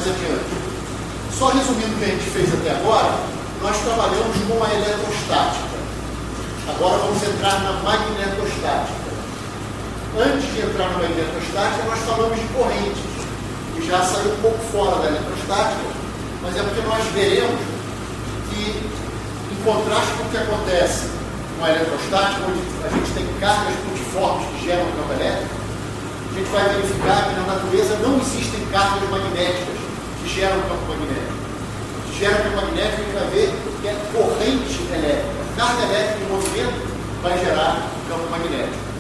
mais adiante. Só resumindo o que a gente fez até agora, nós trabalhamos com a eletrostática. Agora vamos entrar na magnetostática. Antes de entrar na magnetostática, nós falamos de correntes, que já saiu um pouco fora da eletrostática, mas é porque nós veremos que, em contraste com o que acontece com a eletrostática, onde a gente tem cargas multiformes que geram um campo elétrico, a gente vai verificar que na natureza não existem cargas magnéticas que geram um campo magnético. Que gera um campo magnético, a gente vai ver que é corrente elétrica. Carga elétrica em movimento vai gerar um campo magnético.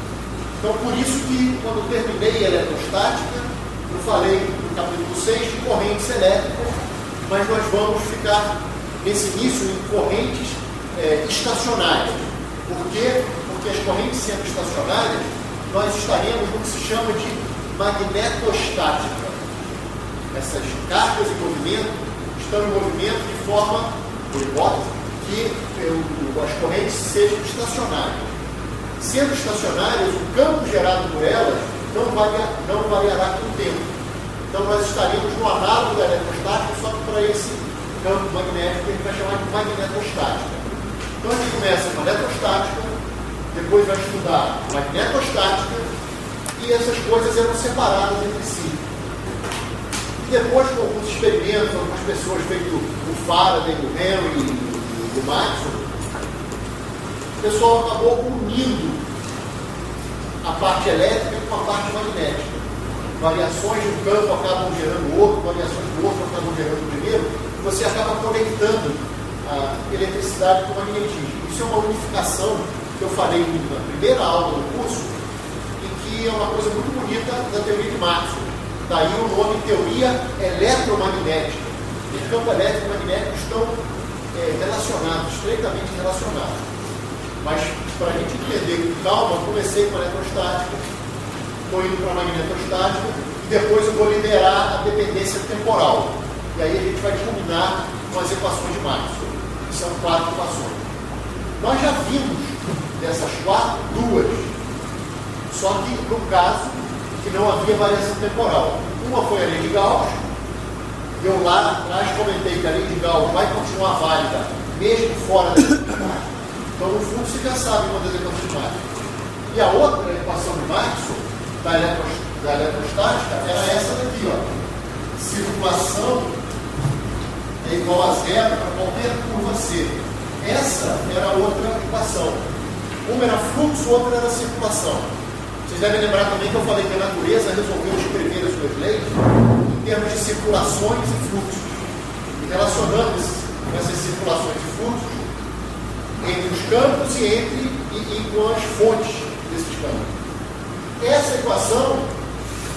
Então, por isso que, quando eu terminei a eletrostática, eu falei no capítulo 6 de correntes elétricas, mas nós vamos ficar nesse início em correntes estacionárias. Por quê? Porque as correntes sendo estacionárias, nós estaremos no que se chama de magnetostática. Essas cargas em movimento estão em movimento de forma, por hipótese, que as correntes sejam estacionárias. Sendo estacionárias, o campo gerado por elas não variará com o tempo. Então nós estaremos no análogo da eletrostática, só que para esse campo magnético que a gente vai chamar de magnetostática. Então a gente começa com a eletrostática, depois vai estudar magnetostática, e essas coisas eram separadas entre si. E depois, com alguns experimentos, algumas pessoas feito o Faraday, o Henry e o Maxwell, o pessoal acabou unindo a parte elétrica com a parte magnética. Variações de um campo acabam gerando outro, variações do outro acabam gerando o primeiro, e você acaba conectando a eletricidade com o magnetismo. Isso é uma unificação que eu falei na primeira aula do curso, e que é uma coisa muito bonita da teoria de Maxwell. Daí o nome teoria eletromagnética. E o campo elétrico e magnético estão relacionados, estreitamente relacionados. Mas, para a gente entender com calma, eu comecei com a eletrostática, estou indo para a magnetostática, e depois eu vou liberar a dependência temporal. E aí a gente vai combinar com as equações de Maxwell, que são 4 equações. Nós já vimos dessas 4, 2, só que no caso que não havia variação temporal. Uma foi a lei de Gauss, eu lá atrás comentei que a lei de Gauss vai continuar válida, mesmo fora da eletricidade. Então, no fundo, você já sabe uma das equações de Maxwell. E a outra equação de Maxwell, da eletrostática, era essa daqui, ó. Circulação é igual a zero para qualquer curva C. Essa era a outra equação. Uma era fluxo, outra era circulação. Vocês devem lembrar também que eu falei que a natureza resolveu escrever as suas leis em termos de circulações e fluxos. E relacionando essas circulações e fluxos entre os campos e com as fontes desses campos. Essa equação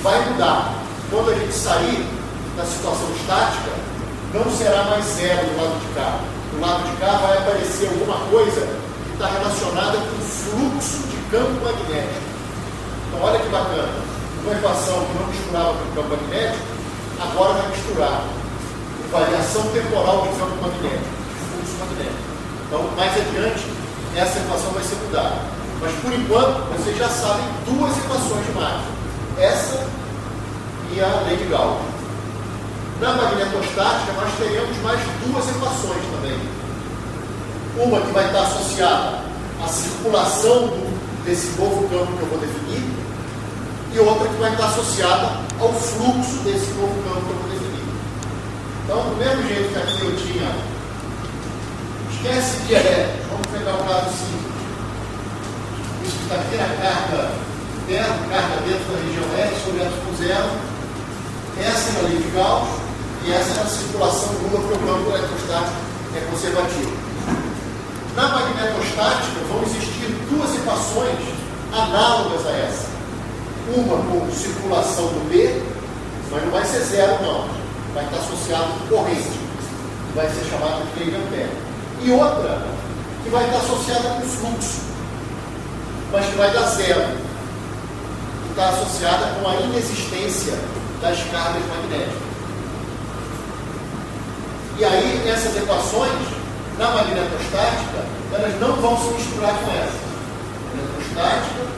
vai mudar. Quando a gente sair da situação estática, não será mais zero do lado de cá. Do lado de cá vai aparecer alguma coisa que está relacionada com o fluxo de campo magnético. Então, olha que bacana. Uma equação que não misturava com o campo magnético, agora vai misturar variação temporal de campo magnético, fluxo magnético. Então, mais adiante, essa equação vai ser mudada. Mas, por enquanto, vocês já sabem 2 equações de Maxwell. Essa e a lei de Gauss. Na magnetostática, nós teremos mais 2 equações também. Uma que vai estar associada à circulação desse novo campo que eu vou definir, e outra que vai estar associada ao fluxo desse novo campo que eu vou definir. Então, do mesmo jeito que aqui eu tinha, esquece de elétrons, vamos pegar o caso simples. Isso que está aqui na carga dentro da região S, sobre átomo zero. Essa é a lei de Gauss, e essa é a circulação nula, porque o campo eletrostático é conservativo. Na magnetostática vão existir 2 equações análogas a essa. Uma com circulação do B, mas não vai ser zero não. Vai estar associado com corrente, que vai ser chamada de lei de Ampère. E outra que vai estar associada com fluxo, mas que vai dar zero. Que está associada com a inexistência das cargas magnéticas. E aí, essas equações, na magnetostática, elas não vão se misturar com essa.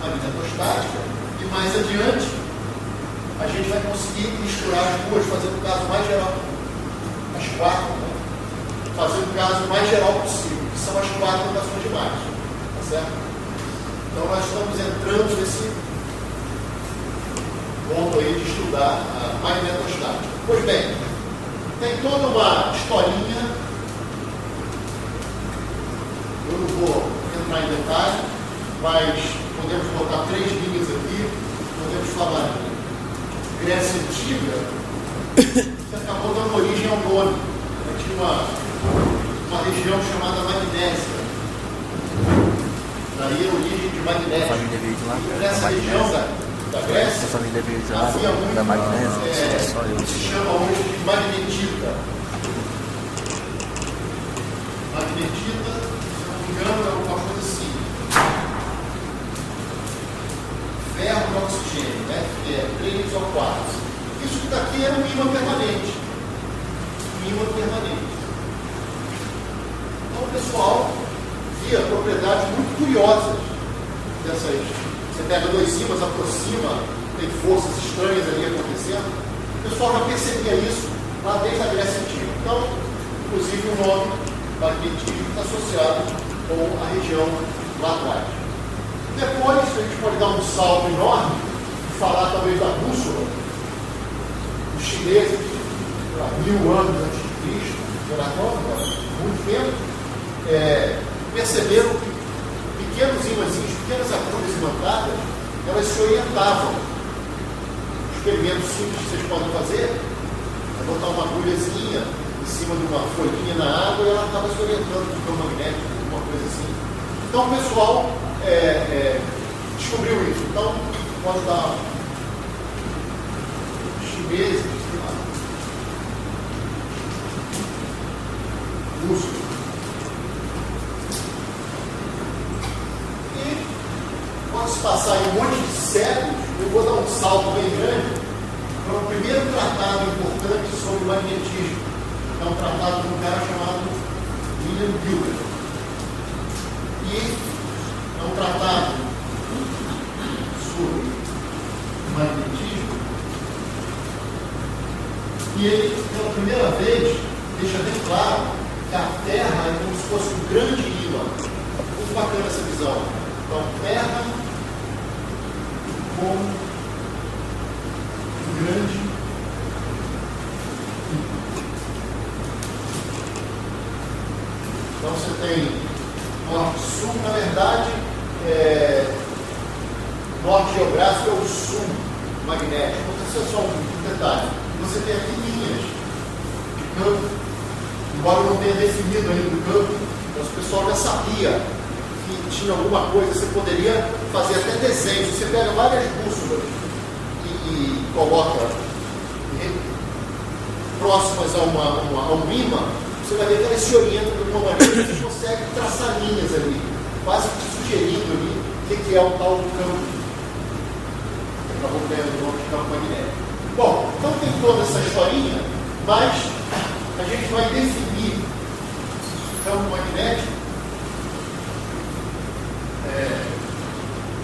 Magnetostática, e mais adiante, a gente vai conseguir misturar as duas, fazendo o caso mais geral quatro, né? Fazer o caso mais geral possível, que são as 4 rotações de Marte. Tá certo? Então nós estamos entrando nesse ponto aí de estudar a magnetostática. Pois bem, tem toda uma historinha. Eu não vou entrar em detalhe, mas podemos botar 3 linhas aqui. Podemos falar de Grécia Antiga, que acabou dando origem ao nome. Tinha uma região chamada Magnésia. Daí a origem de Magnésia. A família veio de lá, nessa região da Grécia, a família veio de lá, havia muito da Magnésia, se chama hoje de magnetita. Magnetita, se não me engano, é alguma coisa assim. Ferro e oxigênio, né? Que é 3 ou 4. Isso que está aqui era um ímã permanente. Ímã permanente. Então o pessoal via propriedades muito curiosas dessas. Você pega 2 ímãs, aproxima, tem forças estranhas ali acontecendo. O pessoal já percebia isso lá desde a Grécia Antiga. Então, inclusive o nome magnetismo está associado com a região lá atrás. Depois, a gente pode dar um salto enorme e falar talvez da bússola. Os chineses, há 1000 anos antes de Cristo, muito tempo, perceberam que pequenos ímãzinhos, pequenas agulhas imantadas, elas se orientavam. Um experimento simples que vocês podem fazer é botar uma agulhazinha em cima de uma folhinha na água e ela acaba se orientando com o campo magnético, alguma coisa assim. Então o pessoal descobriu isso. Então, pode dar chineses, sei lá, russos. E quando se passar em um monte de séculos, eu vou dar um salto bem grande para o primeiro tratado importante sobre magnetismo. É um tratado de um cara chamado William Gilbert. E é um tratado sobre magnetismo. E ele, pela primeira vez, deixa bem claro que a Terra é como se fosse um grande ímã. Muito bacana essa visão. Então, Terra como um grande ímã. Então, você tem norte-sul, na verdade, norte geográfico é o sul magnético. Vou dizer só um detalhe. Você tem aqui linhas de campo, embora não tenha definido ainda o campo, mas o pessoal já sabia que tinha alguma coisa, você poderia fazer até desenhos. Você pega várias bússolas e coloca próximas a um ímã, você vai ver que elas se orientam de uma maneira que você consegue traçar linhas ali, quase que sugerindo ali o que é o tal do campo. Acabou ganhando o nome de campo magnético. Bom, então tem toda essa historinha, mas a gente vai definir o campo magnético.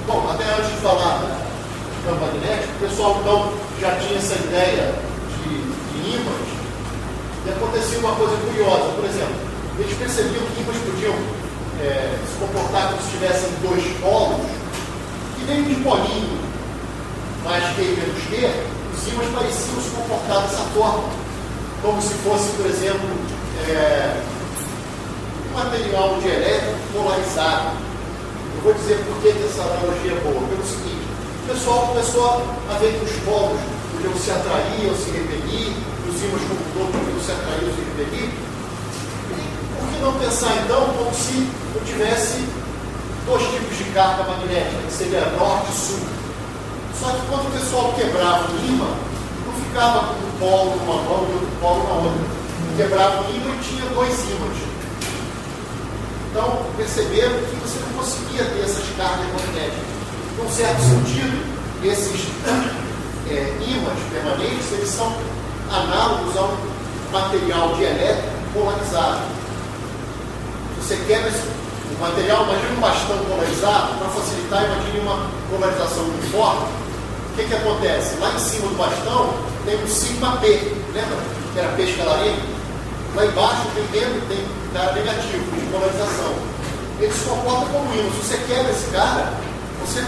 Bom, até antes de falar do campo magnético, o pessoal então já tinha essa ideia de ímãs. E acontecia uma coisa curiosa, por exemplo, eles percebiam que ímãs podiam se comportar como se tivessem 2 polos, e nem de polinho, mais Q e menos Q, os ímãs pareciam se comportar dessa forma, como se fosse, por exemplo, um material de elétron polarizado. Eu vou dizer por que essa analogia é boa. Pelo seguinte, o pessoal começou a ver que os polos podiam se atrair ou se repelir, os ímãs como um todo podiam se atrair ou se repelir. E por que não pensar então como se eu tivesse 2 tipos de carga magnética, que seria norte e sul? Só que quando o pessoal quebrava o ímã, não ficava com um polo numa mão e outro polo na outra. Quebrava o ímã e tinha 2 ímãs. Então, perceberam que você não conseguia ter essas cargas magnéticas. Num certo sentido, esses ímãs permanentes, eles são análogos a um material de elétron polarizado. Você quebra o material, imagine um bastão polarizado, para facilitar, imagine uma polarização uniforme. O que acontece? Lá em cima do bastão tem um sigma P, lembra? Que era P escalarinho. Lá embaixo tem cara negativo, de polarização. Ele se comporta como ímã. Se você quebra esse cara, você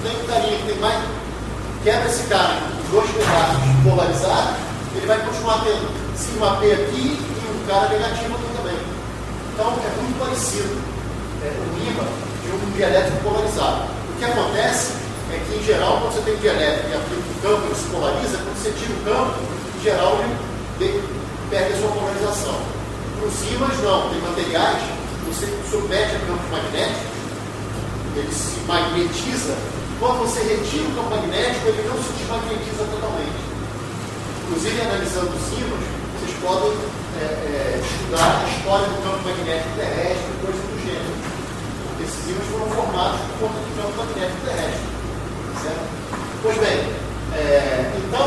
tem um carinha que tem mais. Quebra esse cara em dois pedaços polarizados, ele vai continuar tendo sigma P aqui e um cara negativo aqui também. Então é muito parecido o ímã de um dielétrico polarizado. O que acontece é que, em geral, quando você tem dielétrico e aplica o campo, ele se polariza, quando você tira o campo, em geral ele perde a sua polarização. Para os ímãs, não. Tem materiais que você submete a campos magnéticos, ele se magnetiza. Quando você retira o campo magnético, ele não se desmagnetiza totalmente. Inclusive, analisando os ímãs, vocês podem estudar a história do campo magnético terrestre e coisas do gênero. Porque esses ímãs foram formados por conta do campo magnético terrestre. Certo? Pois bem, então,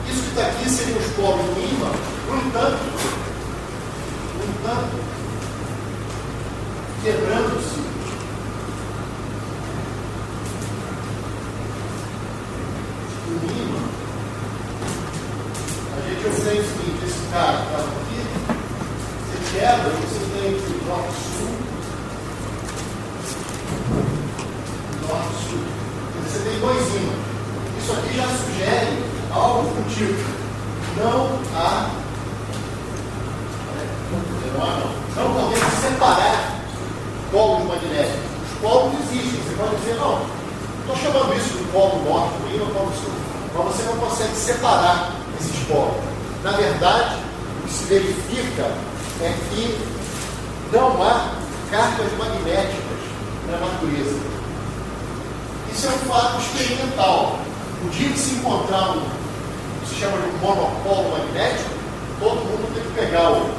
isso que está aqui seriam os polos do ímã. No entanto, quebrando-se o ímã, a gente obtém o seguinte: esse cara que estava aqui, você quebra, você tem aqui norte-sul, norte-sul. Você tem dois ímãs. Isso aqui já sugere algo do tipo: não podemos separar polos magnéticos. Os polos existem. Você pode dizer, não, estou chamando isso de polo norte, do ímã, polo sul. Mas você não consegue separar esses polos. Na verdade, o que se verifica é que não há cargas magnéticas na natureza. Isso é um fato experimental. O dia que se encontrar que se chama de um monopolo magnético, todo mundo tem que pegar o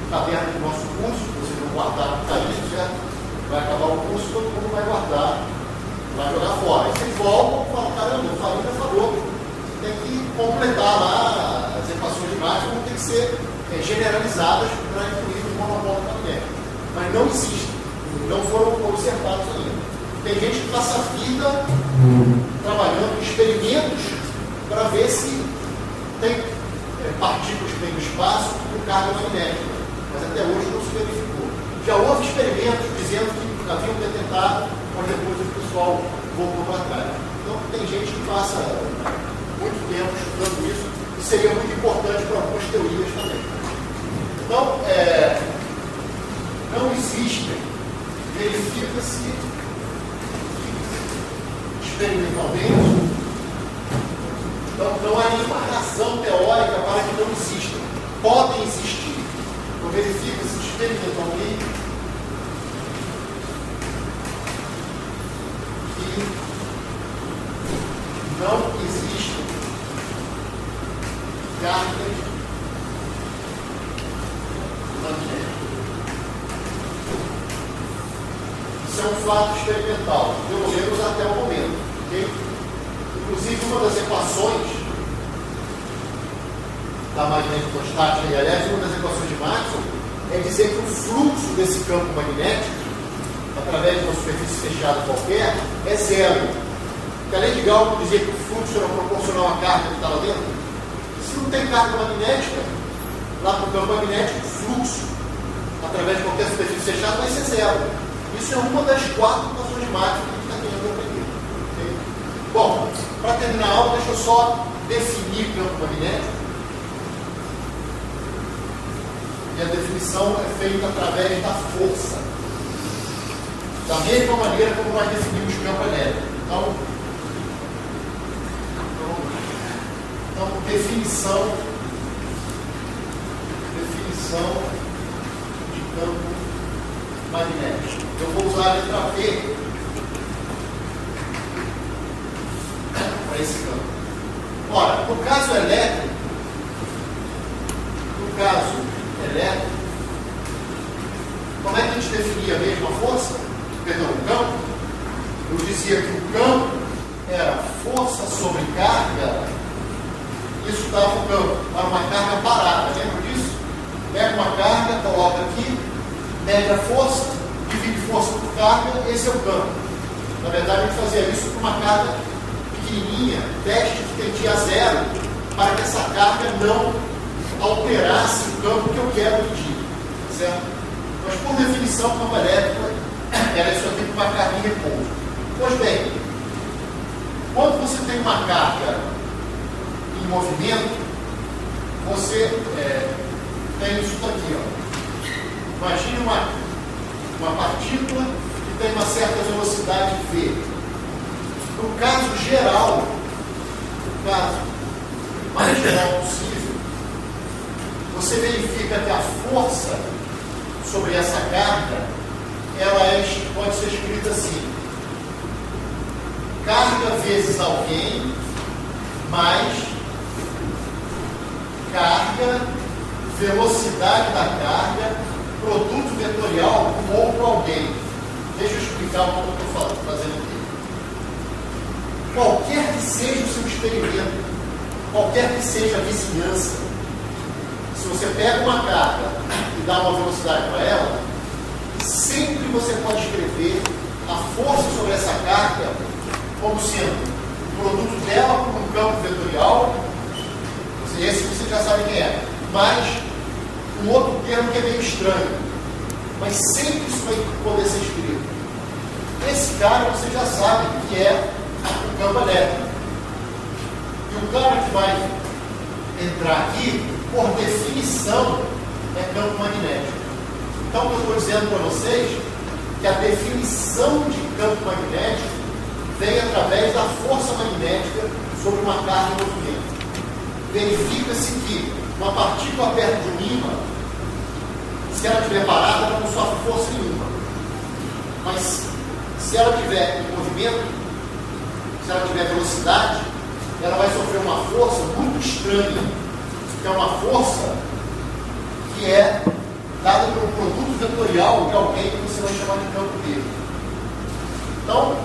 caderno do nosso curso, vocês vão guardar no carinho, certo? Vai acabar o curso, todo mundo vai guardar, vai jogar fora. Aí vocês voltam e falam: caramba, o Farinha falou, tem que completar lá as equações de Maxwell, vão ter que ser generalizadas para incluir o monopolo magnético. Mas não existe, não foram observados ainda. Tem gente que passa a vida trabalhando em experimentos para ver se tem partículas que vêm do espaço com carga magnética. Mas até hoje não se verificou. Já houve experimentos dizendo que haviam detectado, mas depois o pessoal voltou para trás. Então tem gente que passa muito tempo estudando isso, e seria muito importante para algumas teorias também. Então, não existe, verifica-se experimentalmente, não há nenhuma razão teórica para que não existam. Podem existir. Então, verifica-se experimentalmente que não existem cargas magnéticas. Isso é um fato experimental, pelo menos até o momento. Okay? Inclusive, uma das equações da magnetostática e, aliás, uma das equações de Maxwell é dizer que o fluxo desse campo magnético, através de uma superfície fechada qualquer, é zero. Porque além de Galton dizer que o fluxo era proporcional à carga que está lá dentro, se não tem carga magnética, lá no campo magnético, o fluxo, através de qualquer superfície fechada, vai ser zero. Isso é uma das 4 equações de Maxwell que a gente está querendo aprender. Okay? Bom, para terminar a aula, deixa eu só definir campo magnético. E a definição é feita através da força. Da mesma maneira como nós definimos campo elétrico. Então definição de campo magnético. Eu vou usar a letra V para esse campo. Ora, no caso elétrico, como é que a gente definia a mesma força? Perdão, o campo? Eu dizia que o campo era força sobre carga. Isso dava o campo para uma carga parada, lembra disso? Pega uma carga, coloca aqui, mede a força, divide força por carga, esse é o campo. Na verdade, a gente fazia isso com uma carga pequenininha, teste que tendia a zero, para que essa carga não alterasse o campo que eu quero medir, certo? Mas, por definição, o campo elétrico era isso aqui com uma carga em repouso. Pois bem, quando você tem uma carga em movimento, você tem isso daqui, ó. Imagine uma partícula que tem uma certa velocidade v. No caso geral, no caso mais geral possível, você verifica que a força sobre essa carga, ela pode ser escrita assim: carga vezes alguém mais carga, velocidade da carga, produto vetorial com outro alguém. Deixa eu explicar o que eu estou fazendo aqui. Qualquer que seja o seu experimento, qualquer que seja a vizinhança, se você pega uma carga e dá uma velocidade para ela, sempre você pode escrever a força sobre essa carga como sendo o produto dela com um campo vetorial, esse você já sabe quem é, mas um outro termo que é meio estranho, mas sempre isso vai poder ser escrito. Esse cara você já sabe que é o campo elétrico. E o cara que vai entrar aqui, por definição, é campo magnético. Então, o que eu estou dizendo para vocês é que a definição de campo magnético vem através da força magnética sobre uma carga em movimento. Verifica-se que uma partícula perto de um ímã, se ela estiver parada, ela não sofre força nenhuma. Mas se ela estiver em movimento, se ela tiver velocidade, ela vai sofrer uma força muito estranha, que é uma força que é dada pelo produto vetorial de alguém que você vai chamar de campo dele. Então,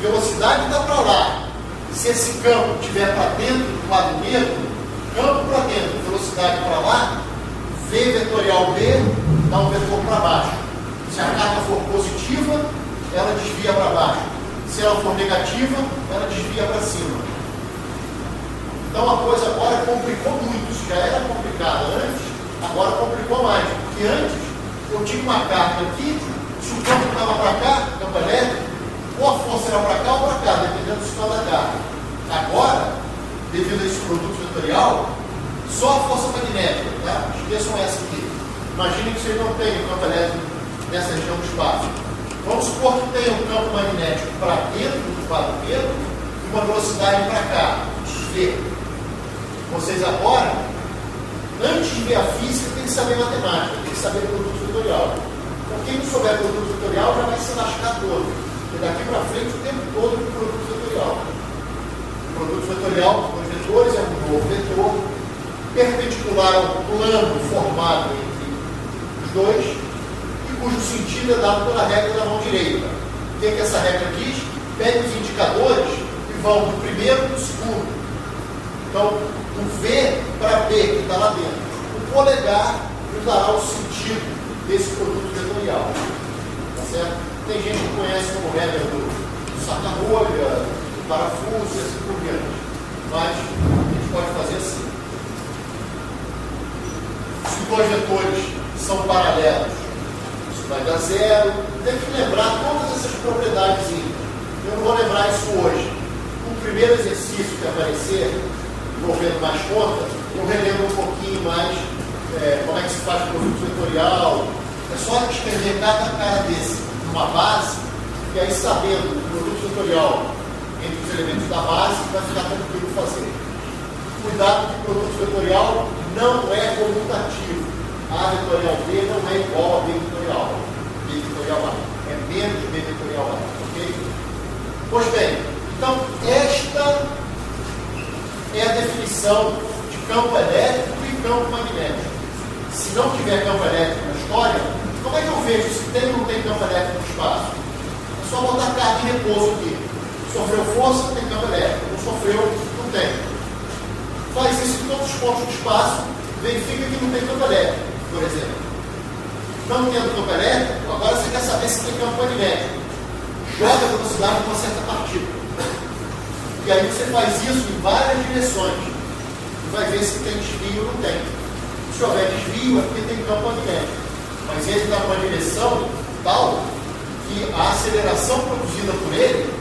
velocidade está para lá. Se esse campo estiver para dentro do lado negro, campo para dentro, velocidade para lá, V vetorial B dá um vetor para baixo. Se a carga for positiva, ela desvia para baixo. Se ela for negativa, ela desvia para cima. Então a coisa agora complicou muito. Isso já era complicado antes, agora complicou mais. Porque antes eu tinha uma carga aqui, se o campo estava para cá, campo elétrico, ou a força era para cá ou para cá, dependendo do sinal da carga. Agora, devido a esse produto vetorial, só a força magnética, tá? Esqueçam essa aqui. Imaginem que vocês não tenham campo elétrico nessa região do espaço. Vamos supor que tenha um campo magnético para dentro do quadro negro e uma velocidade para cá, V. Vocês agora, antes de ver a física, tem que saber matemática, tem que saber produto vetorial. Então, quem não souber produto vetorial já vai se lascar todo. E daqui para frente, o tempo todo, com produto vetorial. O produto vetorial, os vetores, é um novo vetor perpendicular ao plano formado entre os dois, e cujo sentido é dado pela regra da mão direita. O que essa regra diz? Pegue os indicadores e vão do primeiro para o segundo. Então, o V para B, que está lá dentro. O polegar nos dará o sentido desse produto vetorial. Tá certo? Tem gente que conhece como regra do saca-rolha, do parafuso e assim por diante. Mas a gente pode fazer assim. Se os dois vetores são paralelos, isso vai dar zero. Tem que lembrar todas essas propriedades. Eu não vou lembrar isso hoje. No primeiro exercício que aparecer, envolvendo mais conta, eu relembro um pouquinho mais como é que se faz produto vetorial. É só escrever cada cara desse numa base, e aí sabendo o produto vetorial entre os elementos da base, vai ficar tranquilo fazer. Cuidado que o produto vetorial não é comutativo. A vetorial B não é igual a B vetorial. B vetorial A. É menos B vetorial A. Ok? Pois bem, então esta é a definição de campo elétrico e campo magnético. Se não tiver campo elétrico na história, como é que eu vejo se tem ou não tem campo elétrico no espaço? É só botar carga em repouso aqui. Sofreu força, tem campo elétrico. Não sofreu, não tem. Faz isso em todos os pontos do espaço, verifica que não tem campo elétrico, por exemplo. Não tendo campo elétrico, agora você quer saber se tem campo magnético. Joga a velocidade de uma certa partícula. E aí você faz isso em várias direções. E vai ver se tem desvio ou não tem. se houver desvio, é porque tem campo magnético. Mas ele está numa direção tal que a aceleração produzida por ele